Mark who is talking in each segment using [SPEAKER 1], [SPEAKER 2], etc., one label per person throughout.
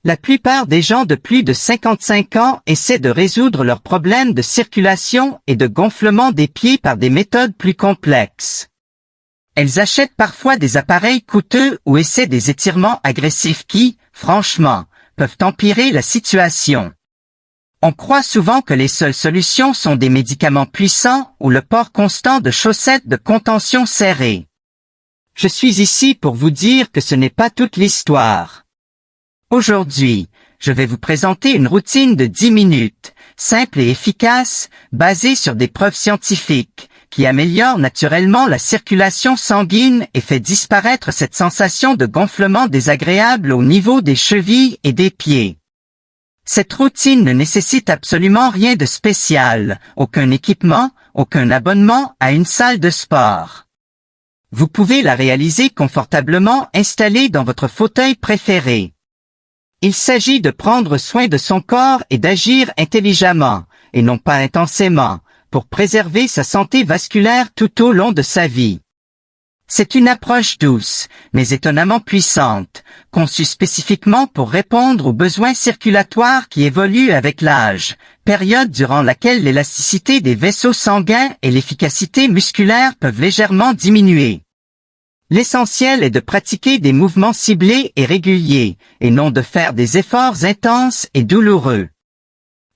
[SPEAKER 1] La plupart des gens de plus de 55 ans essaient de résoudre leurs problèmes de circulation et de gonflement des pieds par des méthodes plus complexes. Elles achètent parfois des appareils coûteux ou essaient des étirements agressifs qui, franchement, peuvent empirer la situation. On croit souvent que les seules solutions sont des médicaments puissants ou le port constant de chaussettes de contention serrées. Je suis ici pour vous dire que ce n'est pas toute l'histoire. Aujourd'hui, je vais vous présenter une routine de 10 minutes, simple et efficace, basée sur des preuves scientifiques, qui améliore naturellement la circulation sanguine et fait disparaître cette sensation de gonflement désagréable au niveau des chevilles et des pieds. Cette routine ne nécessite absolument rien de spécial, aucun équipement, aucun abonnement à une salle de sport. Vous pouvez la réaliser confortablement installé dans votre fauteuil préféré. Il s'agit de prendre soin de son corps et d'agir intelligemment, et non pas intensément, pour préserver sa santé vasculaire tout au long de sa vie. C'est une approche douce, mais étonnamment puissante, conçue spécifiquement pour répondre aux besoins circulatoires qui évoluent avec l'âge, période durant laquelle l'élasticité des vaisseaux sanguins et l'efficacité musculaire peuvent légèrement diminuer. L'essentiel est de pratiquer des mouvements ciblés et réguliers, et non de faire des efforts intenses et douloureux.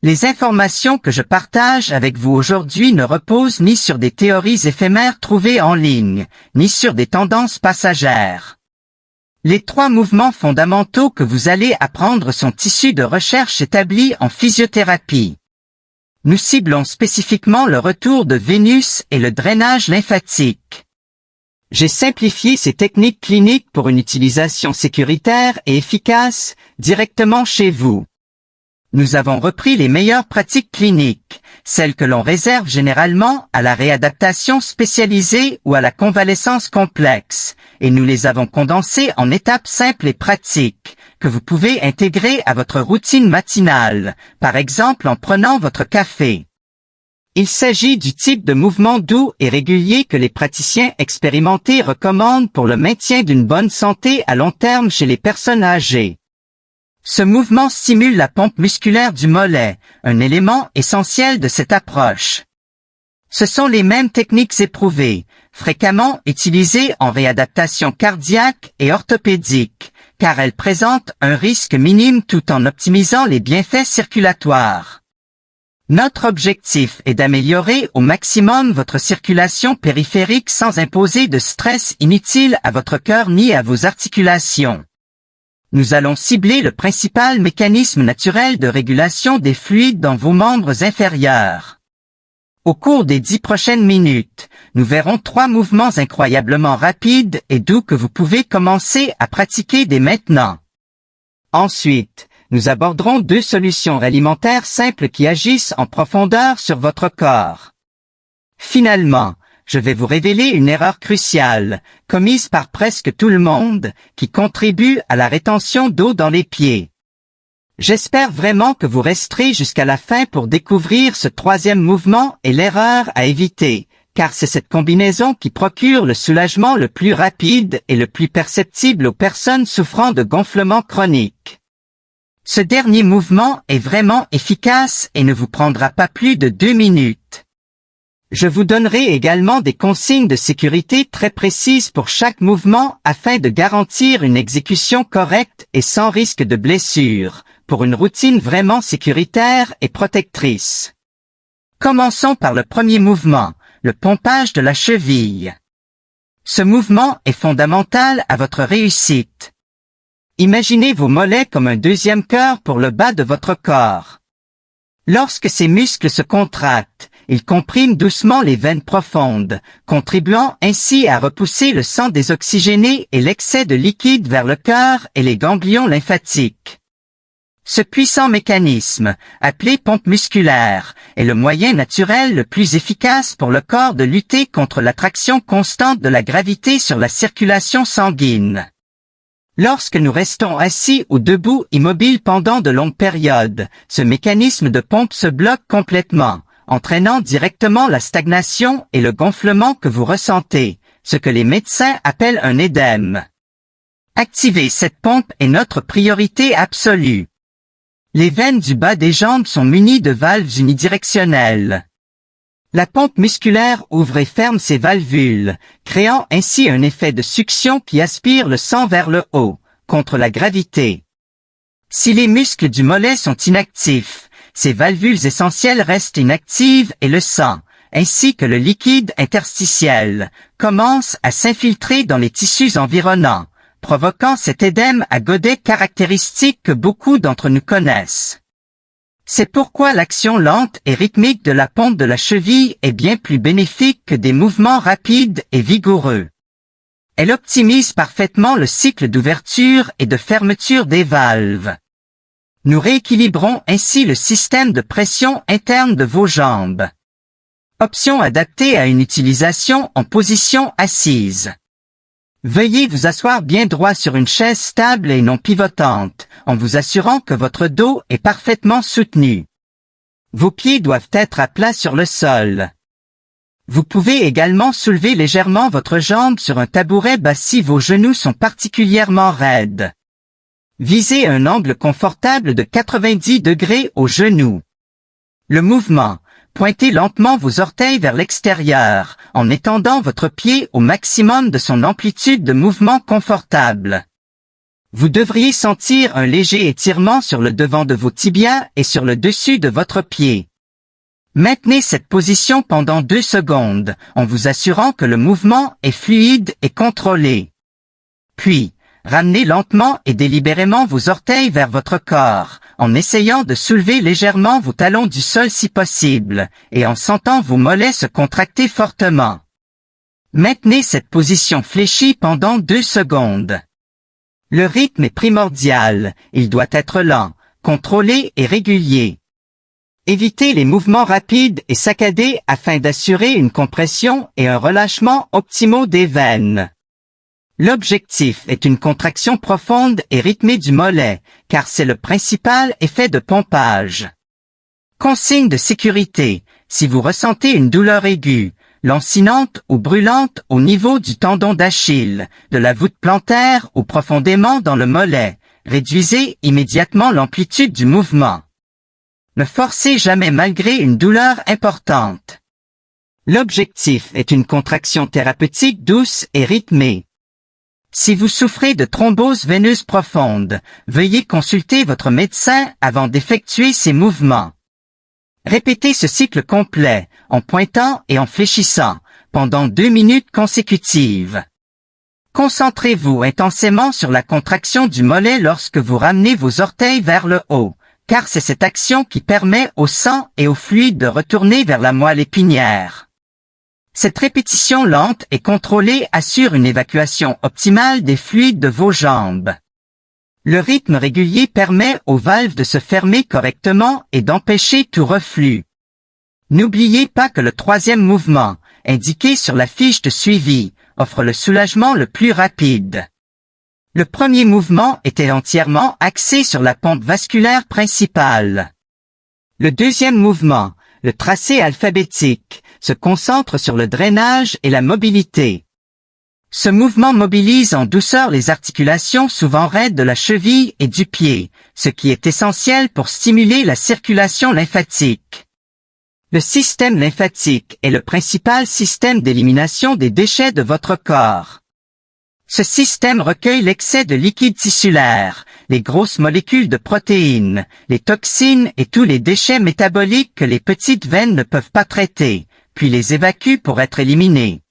[SPEAKER 1] Les informations que je partage avec vous aujourd'hui ne reposent ni sur des théories éphémères trouvées en ligne, ni sur des tendances passagères. Les 3 mouvements fondamentaux que vous allez apprendre sont issus de recherches établies en physiothérapie. Nous ciblons spécifiquement le retour de Vénus et le drainage lymphatique. J'ai simplifié ces techniques cliniques pour une utilisation sécuritaire et efficace directement chez vous. Nous avons repris les meilleures pratiques cliniques, celles que l'on réserve généralement à la réadaptation spécialisée ou à la convalescence complexe, et nous les avons condensées en étapes simples et pratiques, que vous pouvez intégrer à votre routine matinale, par exemple en prenant votre café. Il s'agit du type de mouvement doux et régulier que les praticiens expérimentés recommandent pour le maintien d'une bonne santé à long terme chez les personnes âgées. Ce mouvement stimule la pompe musculaire du mollet, un élément essentiel de cette approche. Ce sont les mêmes techniques éprouvées, fréquemment utilisées en réadaptation cardiaque et orthopédique, car elles présentent un risque minime tout en optimisant les bienfaits circulatoires. Notre objectif est d'améliorer au maximum votre circulation périphérique sans imposer de stress inutile à votre cœur ni à vos articulations. Nous allons cibler le principal mécanisme naturel de régulation des fluides dans vos membres inférieurs. Au cours des 10 prochaines minutes, nous verrons 3 mouvements incroyablement rapides et doux que vous pouvez commencer à pratiquer dès maintenant. Ensuite, nous aborderons 2 solutions alimentaires simples qui agissent en profondeur sur votre corps. Finalement, je vais vous révéler une erreur cruciale, commise par presque tout le monde, qui contribue à la rétention d'eau dans les pieds. J'espère vraiment que vous resterez jusqu'à la fin pour découvrir ce 3e mouvement et l'erreur à éviter, car c'est cette combinaison qui procure le soulagement le plus rapide et le plus perceptible aux personnes souffrant de gonflement chronique. Ce dernier mouvement est vraiment efficace et ne vous prendra pas plus de 2 minutes. Je vous donnerai également des consignes de sécurité très précises pour chaque mouvement afin de garantir une exécution correcte et sans risque de blessure, pour une routine vraiment sécuritaire et protectrice. Commençons par le premier mouvement, le pompage de la cheville. Ce mouvement est fondamental à votre réussite. Imaginez vos mollets comme un deuxième cœur pour le bas de votre corps. Lorsque ces muscles se contractent, ils compriment doucement les veines profondes, contribuant ainsi à repousser le sang désoxygéné et l'excès de liquide vers le cœur et les ganglions lymphatiques. Ce puissant mécanisme, appelé pompe musculaire, est le moyen naturel le plus efficace pour le corps de lutter contre l'attraction constante de la gravité sur la circulation sanguine. Lorsque nous restons assis ou debout immobiles pendant de longues périodes, ce mécanisme de pompe se bloque complètement, entraînant directement la stagnation et le gonflement que vous ressentez, ce que les médecins appellent un édème. Activer cette pompe est notre priorité absolue. Les veines du bas des jambes sont munies de valves unidirectionnelles. La pompe musculaire ouvre et ferme ces valvules, créant ainsi un effet de succion qui aspire le sang vers le haut, contre la gravité. Si les muscles du mollet sont inactifs, ces valvules essentielles restent inactives et le sang, ainsi que le liquide interstitiel, commence à s'infiltrer dans les tissus environnants, provoquant cet édème à godet caractéristique que beaucoup d'entre nous connaissent. C'est pourquoi l'action lente et rythmique de la pompe de la cheville est bien plus bénéfique que des mouvements rapides et vigoureux. Elle optimise parfaitement le cycle d'ouverture et de fermeture des valves. Nous rééquilibrons ainsi le système de pression interne de vos jambes. Option adaptée à une utilisation en position assise. Veuillez vous asseoir bien droit sur une chaise stable et non pivotante, en vous assurant que votre dos est parfaitement soutenu. Vos pieds doivent être à plat sur le sol. Vous pouvez également soulever légèrement votre jambe sur un tabouret bas si vos genoux sont particulièrement raides. Visez un angle confortable de 90 degrés aux genoux. Le mouvement. Pointez lentement vos orteils vers l'extérieur, en étendant votre pied au maximum de son amplitude de mouvement confortable. Vous devriez sentir un léger étirement sur le devant de vos tibias et sur le dessus de votre pied. Maintenez cette position pendant 2 secondes, en vous assurant que le mouvement est fluide et contrôlé. Puis, ramenez lentement et délibérément vos orteils vers votre corps, en essayant de soulever légèrement vos talons du sol si possible, et en sentant vos mollets se contracter fortement. Maintenez cette position fléchie pendant 2 secondes. Le rythme est primordial, il doit être lent, contrôlé et régulier. Évitez les mouvements rapides et saccadés afin d'assurer une compression et un relâchement optimaux des veines. L'objectif est une contraction profonde et rythmée du mollet, car c'est le principal effet de pompage. Consigne de sécurité, si vous ressentez une douleur aiguë, lancinante ou brûlante au niveau du tendon d'Achille, de la voûte plantaire ou profondément dans le mollet, réduisez immédiatement l'amplitude du mouvement. Ne forcez jamais malgré une douleur importante. L'objectif est une contraction thérapeutique douce et rythmée. Si vous souffrez de thrombose veineuse profonde, veuillez consulter votre médecin avant d'effectuer ces mouvements. Répétez ce cycle complet, en pointant et en fléchissant, pendant 2 minutes consécutives. Concentrez-vous intensément sur la contraction du mollet lorsque vous ramenez vos orteils vers le haut, car c'est cette action qui permet au sang et au fluide de retourner vers la moelle épinière. Cette répétition lente et contrôlée assure une évacuation optimale des fluides de vos jambes. Le rythme régulier permet aux valves de se fermer correctement et d'empêcher tout reflux. N'oubliez pas que le 3e mouvement, indiqué sur la fiche de suivi, offre le soulagement le plus rapide. Le premier mouvement était entièrement axé sur la pompe vasculaire principale. Le 2e mouvement, le tracé alphabétique, se concentre sur le drainage et la mobilité. Ce mouvement mobilise en douceur les articulations souvent raides de la cheville et du pied, ce qui est essentiel pour stimuler la circulation lymphatique. Le système lymphatique est le principal système d'élimination des déchets de votre corps. Ce système recueille l'excès de liquide tissulaire, les grosses molécules de protéines, les toxines et tous les déchets métaboliques que les petites veines ne peuvent pas traiter, puis les évacue pour être éliminés.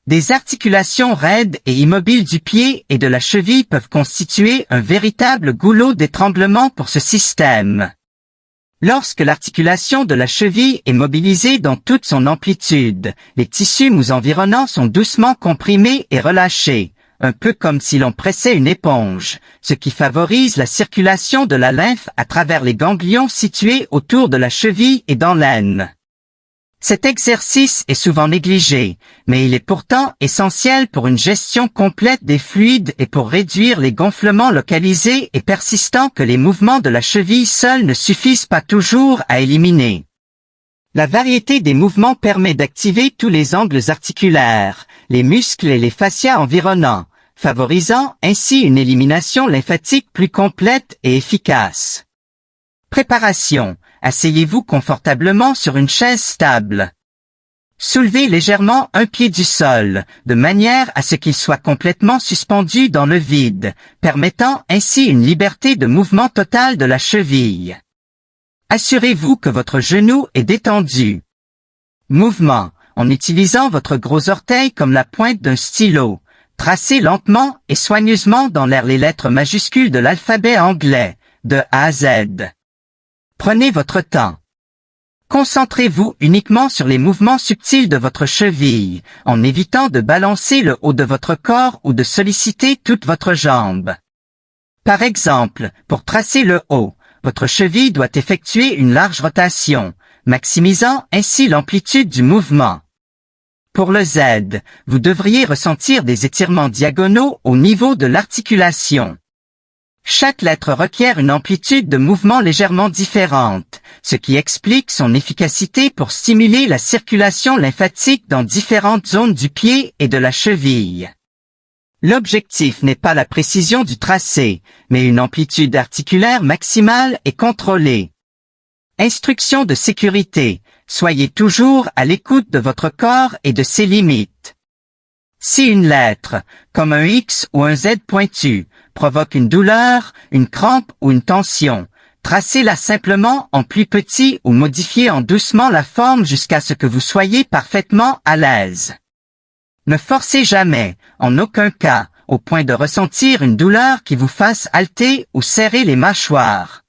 [SPEAKER 1] Des articulations raides et immobiles du pied et de la cheville peuvent constituer un véritable goulot d'étranglement pour ce système. Lorsque l'articulation de la cheville est mobilisée dans toute son amplitude, les tissus mous environnants sont doucement comprimés et relâchés, un peu comme si l'on pressait une éponge, ce qui favorise la circulation de la lymphe à travers les ganglions situés autour de la cheville et dans l'aine. Cet exercice est souvent négligé, mais il est pourtant essentiel pour une gestion complète des fluides et pour réduire les gonflements localisés et persistants que les mouvements de la cheville seuls ne suffisent pas toujours à éliminer. La variété des mouvements permet d'activer tous les angles articulaires, les muscles et les fascias environnants, favorisant ainsi une élimination lymphatique plus complète et efficace. Préparation. Asseyez-vous confortablement sur une chaise stable. Soulevez légèrement un pied du sol, de manière à ce qu'il soit complètement suspendu dans le vide, permettant ainsi une liberté de mouvement totale de la cheville. Assurez-vous que votre genou est détendu. Mouvement. En utilisant votre gros orteil comme la pointe d'un stylo, tracez lentement et soigneusement dans l'air les lettres majuscules de l'alphabet anglais, de A à Z. Prenez votre temps. Concentrez-vous uniquement sur les mouvements subtils de votre cheville, en évitant de balancer le haut de votre corps ou de solliciter toute votre jambe. Par exemple, pour tracer le haut, votre cheville doit effectuer une large rotation, maximisant ainsi l'amplitude du mouvement. Pour le Z, vous devriez ressentir des étirements diagonaux au niveau de l'articulation. Chaque lettre requiert une amplitude de mouvement légèrement différente, ce qui explique son efficacité pour stimuler la circulation lymphatique dans différentes zones du pied et de la cheville. L'objectif n'est pas la précision du tracé, mais une amplitude articulaire maximale et contrôlée. Instruction de sécurité. Soyez toujours à l'écoute de votre corps et de ses limites. Si une lettre, comme un X ou un Z pointu, provoque une douleur, une crampe ou une tension, tracez-la simplement en plus petit ou modifiez en doucement la forme jusqu'à ce que vous soyez parfaitement à l'aise. Ne forcez jamais, en aucun cas, au point de ressentir une douleur qui vous fasse halter ou serrer les mâchoires.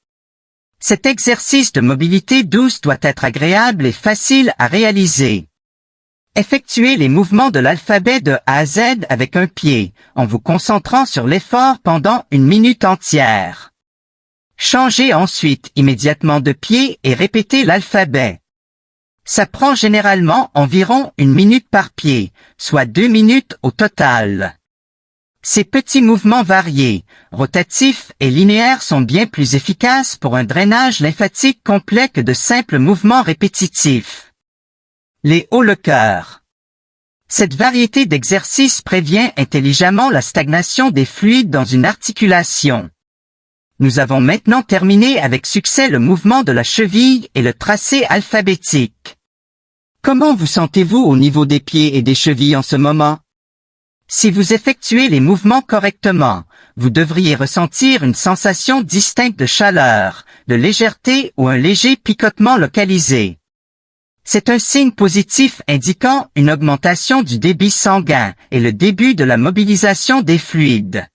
[SPEAKER 1] Cet exercice de mobilité douce doit être agréable et facile à réaliser. Effectuez les mouvements de l'alphabet de A à Z avec un pied, en vous concentrant sur l'effort pendant 1 minute entière. Changez ensuite immédiatement de pied et répétez l'alphabet. Ça prend généralement environ 1 minute par pied, soit 2 minutes au total. Ces petits mouvements variés, rotatifs et linéaires sont bien plus efficaces pour un drainage lymphatique complet que de simples mouvements répétitifs. Les hauts le cœur. Cette variété d'exercices prévient intelligemment la stagnation des fluides dans une articulation. Nous avons maintenant terminé avec succès le mouvement de la cheville et le tracé alphabétique. Comment vous sentez-vous au niveau des pieds et des chevilles en ce moment? Si vous effectuez les mouvements correctement, vous devriez ressentir une sensation distincte de chaleur, de légèreté ou un léger picotement localisé. C'est un signe positif indiquant une augmentation du débit sanguin et le début de la mobilisation des fluides.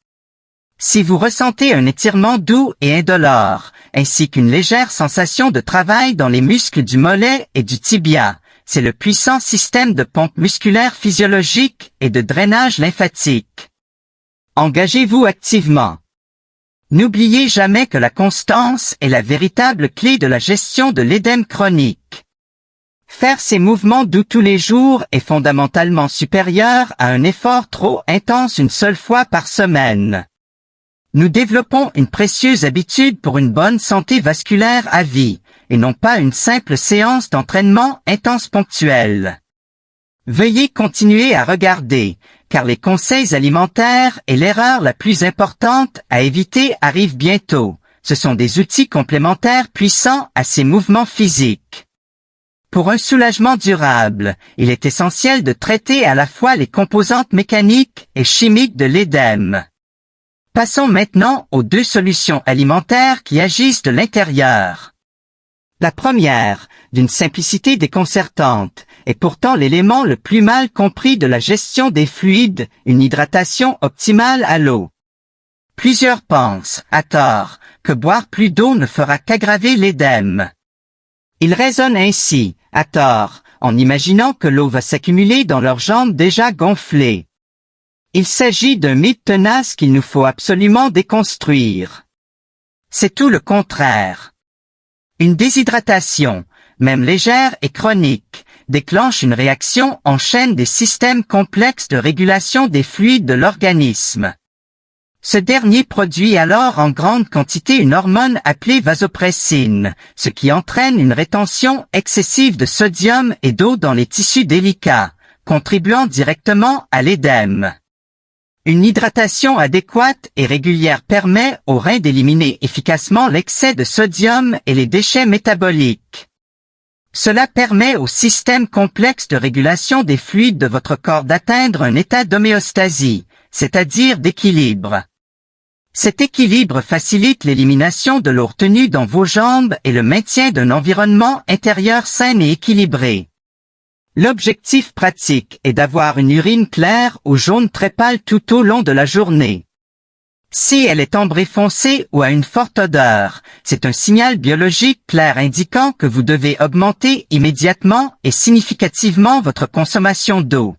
[SPEAKER 1] Si vous ressentez un étirement doux et indolore, ainsi qu'une légère sensation de travail dans les muscles du mollet et du tibia, c'est le puissant système de pompe musculaire physiologique et de drainage lymphatique. Engagez-vous activement. N'oubliez jamais que la constance est la véritable clé de la gestion de l'édème chronique. Faire ces mouvements doux tous les jours est fondamentalement supérieur à un effort trop intense une seule fois par semaine. Nous développons une précieuse habitude pour une bonne santé vasculaire à vie, et non pas une simple séance d'entraînement intense ponctuelle. Veuillez continuer à regarder, car les conseils alimentaires et l'erreur la plus importante à éviter arrivent bientôt. Ce sont des outils complémentaires puissants à ces mouvements physiques. Pour un soulagement durable, il est essentiel de traiter à la fois les composantes mécaniques et chimiques de l'édème. Passons maintenant aux 2 solutions alimentaires qui agissent de l'intérieur. La première, d'une simplicité déconcertante, est pourtant l'élément le plus mal compris de la gestion des fluides, une hydratation optimale à l'eau. Plusieurs pensent, à tort, que boire plus d'eau ne fera qu'aggraver l'édème. Ils raisonnent ainsi, à tort, en imaginant que l'eau va s'accumuler dans leurs jambes déjà gonflées. Il s'agit d'un mythe tenace qu'il nous faut absolument déconstruire. C'est tout le contraire. Une déshydratation, même légère et chronique, déclenche une réaction en chaîne des systèmes complexes de régulation des fluides de l'organisme. Ce dernier produit alors en grande quantité une hormone appelée vasopressine, ce qui entraîne une rétention excessive de sodium et d'eau dans les tissus délicats, contribuant directement à l'édème. Une hydratation adéquate et régulière permet aux reins d'éliminer efficacement l'excès de sodium et les déchets métaboliques. Cela permet au système complexe de régulation des fluides de votre corps d'atteindre un état d'homéostasie, c'est-à-dire d'équilibre. Cet équilibre facilite l'élimination de l'eau retenue dans vos jambes et le maintien d'un environnement intérieur sain et équilibré. L'objectif pratique est d'avoir une urine claire ou jaune très pâle tout au long de la journée. Si elle est ambrée foncée ou a une forte odeur, c'est un signal biologique clair indiquant que vous devez augmenter immédiatement et significativement votre consommation d'eau.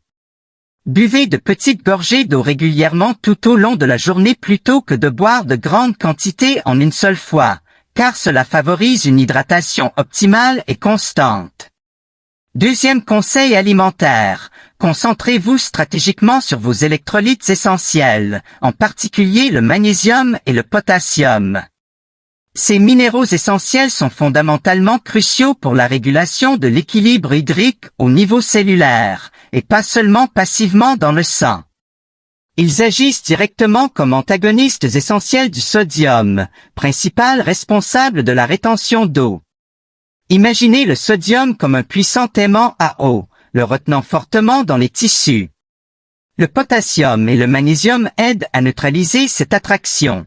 [SPEAKER 1] Buvez de petites gorgées d'eau régulièrement tout au long de la journée plutôt que de boire de grandes quantités en une seule fois, car cela favorise une hydratation optimale et constante. Deuxième conseil alimentaire, concentrez-vous stratégiquement sur vos électrolytes essentiels, en particulier le magnésium et le potassium. Ces minéraux essentiels sont fondamentalement cruciaux pour la régulation de l'équilibre hydrique au niveau cellulaire, et pas seulement passivement dans le sang. Ils agissent directement comme antagonistes essentiels du sodium, principal responsable de la rétention d'eau. Imaginez le sodium comme un puissant aimant à eau, le retenant fortement dans les tissus. Le potassium et le magnésium aident à neutraliser cette attraction.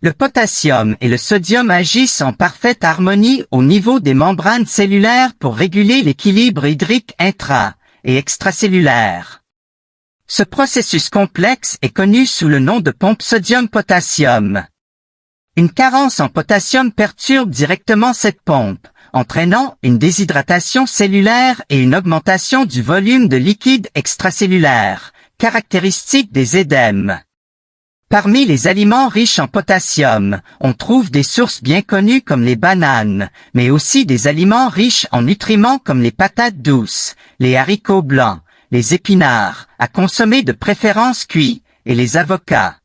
[SPEAKER 1] Le potassium et le sodium agissent en parfaite harmonie au niveau des membranes cellulaires pour réguler l'équilibre hydrique intra- et extracellulaire. Ce processus complexe est connu sous le nom de pompe sodium-potassium. Une carence en potassium perturbe directement cette pompe, entraînant une déshydratation cellulaire et une augmentation du volume de liquide extracellulaire, caractéristique des édèmes. Parmi les aliments riches en potassium, on trouve des sources bien connues comme les bananes, mais aussi des aliments riches en nutriments comme les patates douces, les haricots blancs, les épinards, à consommer de préférence cuits, et les avocats.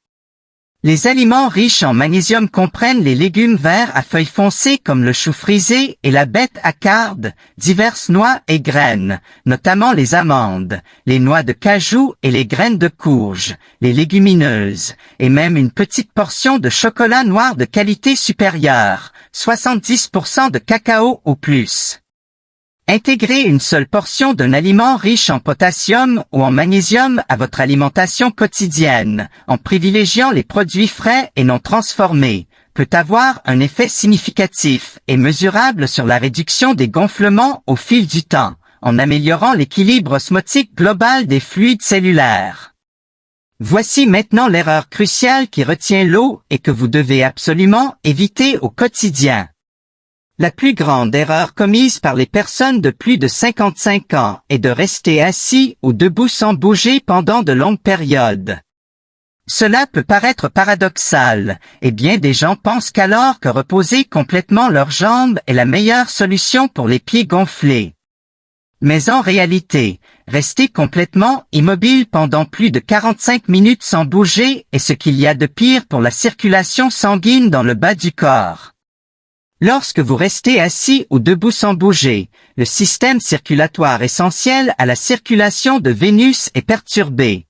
[SPEAKER 1] Les aliments riches en magnésium comprennent les légumes verts à feuilles foncées comme le chou frisé et la bête à cardes, diverses noix et graines, notamment les amandes, les noix de cajou et les graines de courge, les légumineuses, et même une petite portion de chocolat noir de qualité supérieure, 70% de cacao ou plus. Intégrez une seule portion d'un aliment riche en potassium ou en magnésium à votre alimentation quotidienne, en privilégiant les produits frais et non transformés, peut avoir un effet significatif et mesurable sur la réduction des gonflements au fil du temps, en améliorant l'équilibre osmotique global des fluides cellulaires. Voici maintenant l'erreur cruciale qui retient l'eau et que vous devez absolument éviter au quotidien. La plus grande erreur commise par les personnes de plus de 55 ans est de rester assis ou debout sans bouger pendant de longues périodes. Cela peut paraître paradoxal, et bien des gens pensent qu'alors que reposer complètement leurs jambes est la meilleure solution pour les pieds gonflés. Mais en réalité, rester complètement immobile pendant plus de 45 minutes sans bouger est ce qu'il y a de pire pour la circulation sanguine dans le bas du corps. Lorsque vous restez assis ou debout sans bouger, le système circulatoire essentiel à la circulation de Vénus est perturbé.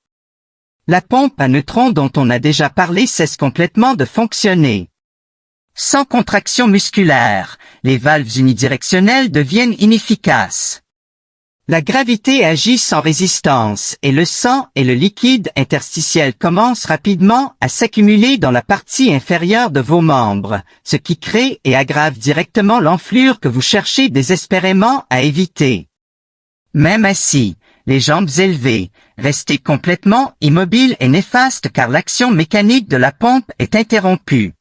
[SPEAKER 1] La pompe à neutrons dont on a déjà parlé cesse complètement de fonctionner. Sans contraction musculaire, les valves unidirectionnelles deviennent inefficaces. La gravité agit sans résistance et le sang et le liquide interstitiel commencent rapidement à s'accumuler dans la partie inférieure de vos membres, ce qui crée et aggrave directement l'enflure que vous cherchez désespérément à éviter. Même assis, les jambes élevées, rester complètement immobile est néfaste car l'action mécanique de la pompe est interrompue.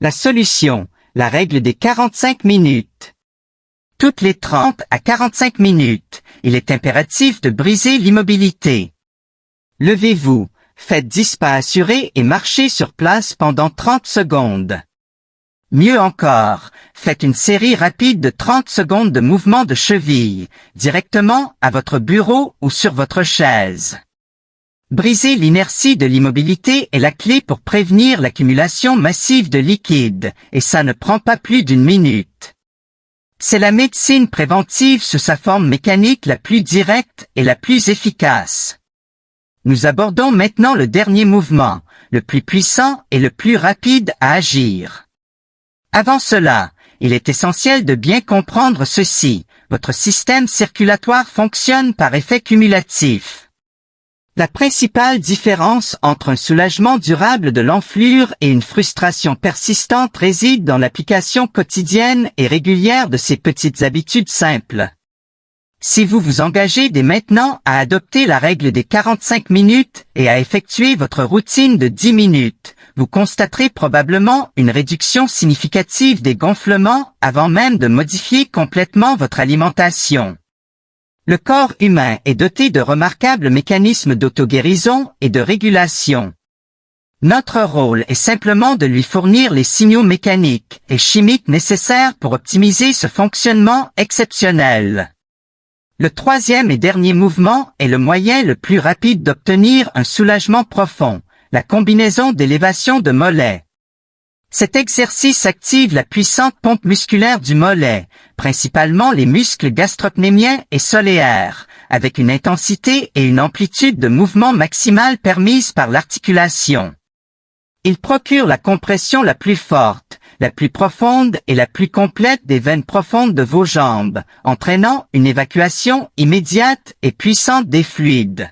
[SPEAKER 1] La solution, la règle des 45 minutes. Toutes les 30 à 45 minutes, il est impératif de briser l'immobilité. Levez-vous, faites 10 pas assurés et marchez sur place pendant 30 secondes. Mieux encore, faites une série rapide de 30 secondes de mouvements de cheville, directement à votre bureau ou sur votre chaise. Briser l'inertie de l'immobilité est la clé pour prévenir l'accumulation massive de liquide, et ça ne prend pas plus d'une minute. C'est la médecine préventive sous sa forme mécanique la plus directe et la plus efficace. Nous abordons maintenant le dernier mouvement, le plus puissant et le plus rapide à agir. Avant cela, il est essentiel de bien comprendre ceci. Votre système circulatoire fonctionne par effet cumulatif. La principale différence entre un soulagement durable de l'enflure et une frustration persistante réside dans l'application quotidienne et régulière de ces petites habitudes simples. Si vous vous engagez dès maintenant à adopter la règle des 45 minutes et à effectuer votre routine de 10 minutes, vous constaterez probablement une réduction significative des gonflements avant même de modifier complètement votre alimentation. Le corps humain est doté de remarquables mécanismes d'auto-guérison et de régulation. Notre rôle est simplement de lui fournir les signaux mécaniques et chimiques nécessaires pour optimiser ce fonctionnement exceptionnel. Le troisième et dernier mouvement est le moyen le plus rapide d'obtenir un soulagement profond, la combinaison d'élévation de mollet. Cet exercice active la puissante pompe musculaire du mollet, principalement les muscles gastrocnémiens et soléaires, avec une intensité et une amplitude de mouvement maximale permises par l'articulation. Il procure la compression la plus forte, la plus profonde et la plus complète des veines profondes de vos jambes, entraînant une évacuation immédiate et puissante des fluides.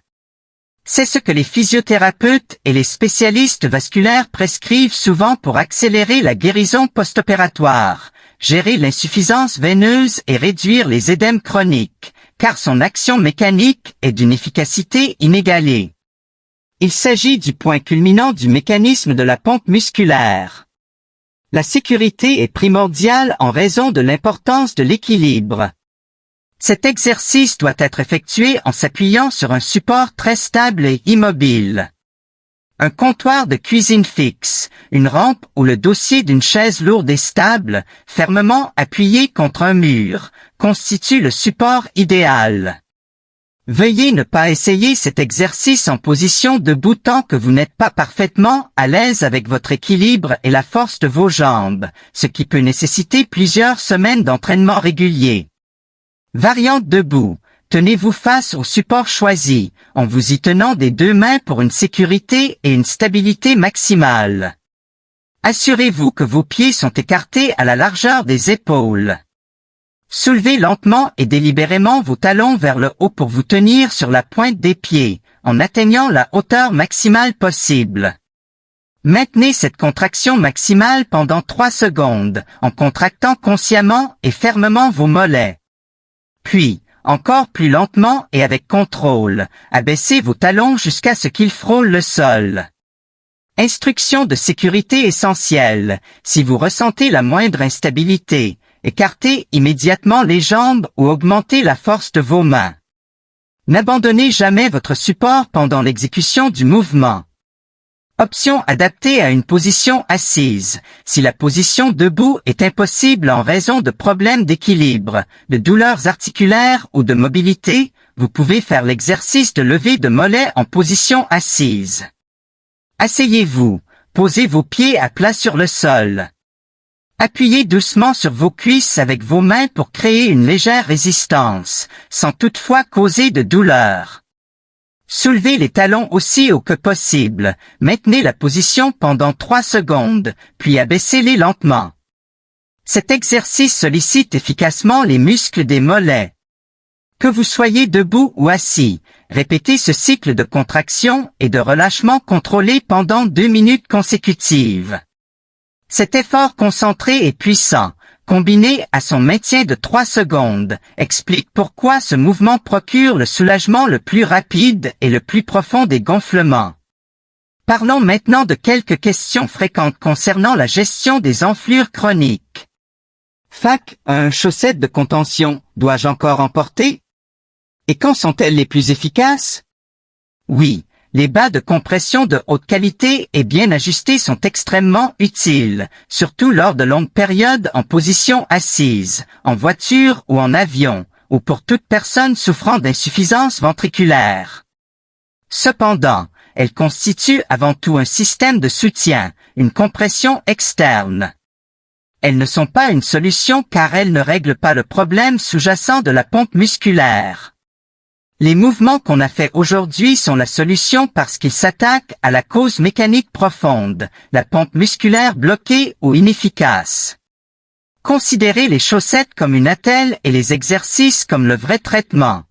[SPEAKER 1] C'est ce que les physiothérapeutes et les spécialistes vasculaires prescrivent souvent pour accélérer la guérison post-opératoire, gérer l'insuffisance veineuse et réduire les édèmes chroniques, car son action mécanique est d'une efficacité inégalée. Il s'agit du point culminant du mécanisme de la pompe musculaire. La sécurité est primordiale en raison de l'importance de l'équilibre. Cet exercice doit être effectué en s'appuyant sur un support très stable et immobile. Un comptoir de cuisine fixe, une rampe ou le dossier d'une chaise lourde et stable, fermement appuyé contre un mur, constitue le support idéal. Veuillez ne pas essayer cet exercice en position debout tant que vous n'êtes pas parfaitement à l'aise avec votre équilibre et la force de vos jambes, ce qui peut nécessiter plusieurs semaines d'entraînement régulier. Variante debout. Tenez-vous face au support choisi, en vous y tenant des deux mains pour une sécurité et une stabilité maximale. Assurez-vous que vos pieds sont écartés à la largeur des épaules. Soulevez lentement et délibérément vos talons vers le haut pour vous tenir sur la pointe des pieds, en atteignant la hauteur maximale possible. Maintenez cette contraction maximale pendant 3 secondes, en contractant consciemment et fermement vos mollets. Puis, encore plus lentement et avec contrôle, abaissez vos talons jusqu'à ce qu'ils frôlent le sol. Instruction de sécurité essentielle. Si vous ressentez la moindre instabilité, écartez immédiatement les jambes ou augmentez la force de vos mains. N'abandonnez jamais votre support pendant l'exécution du mouvement. Option adaptée à une position assise. Si la position debout est impossible en raison de problèmes d'équilibre, de douleurs articulaires ou de mobilité, vous pouvez faire l'exercice de levée de mollet en position assise. Asseyez-vous, posez vos pieds à plat sur le sol. Appuyez doucement sur vos cuisses avec vos mains pour créer une légère résistance, sans toutefois causer de douleur. Soulevez les talons aussi haut que possible, maintenez la position pendant 3 secondes, puis abaissez-les lentement. Cet exercice sollicite efficacement les muscles des mollets. Que vous soyez debout ou assis, répétez ce cycle de contraction et de relâchement contrôlé pendant 2 minutes consécutives. Cet effort concentré et puissant, combiné à son maintien de 3 secondes, explique pourquoi ce mouvement procure le soulagement le plus rapide et le plus profond des gonflements. Parlons maintenant de quelques questions fréquentes concernant la gestion des enflures chroniques. Fac 1. Chaussettes de contention, dois-je encore en porter? Et quand sont-elles les plus efficaces? Oui. Les bas de compression de haute qualité et bien ajustés sont extrêmement utiles, surtout lors de longues périodes en position assise, en voiture ou en avion, ou pour toute personne souffrant d'insuffisance ventriculaire. Cependant, elles constituent avant tout un système de soutien, une compression externe. Elles ne sont pas une solution car elles ne règlent pas le problème sous-jacent de la pompe musculaire. Les mouvements qu'on a fait aujourd'hui sont la solution parce qu'ils s'attaquent à la cause mécanique profonde, la pompe musculaire bloquée ou inefficace. Considérez les chaussettes comme une attelle et les exercices comme le vrai traitement.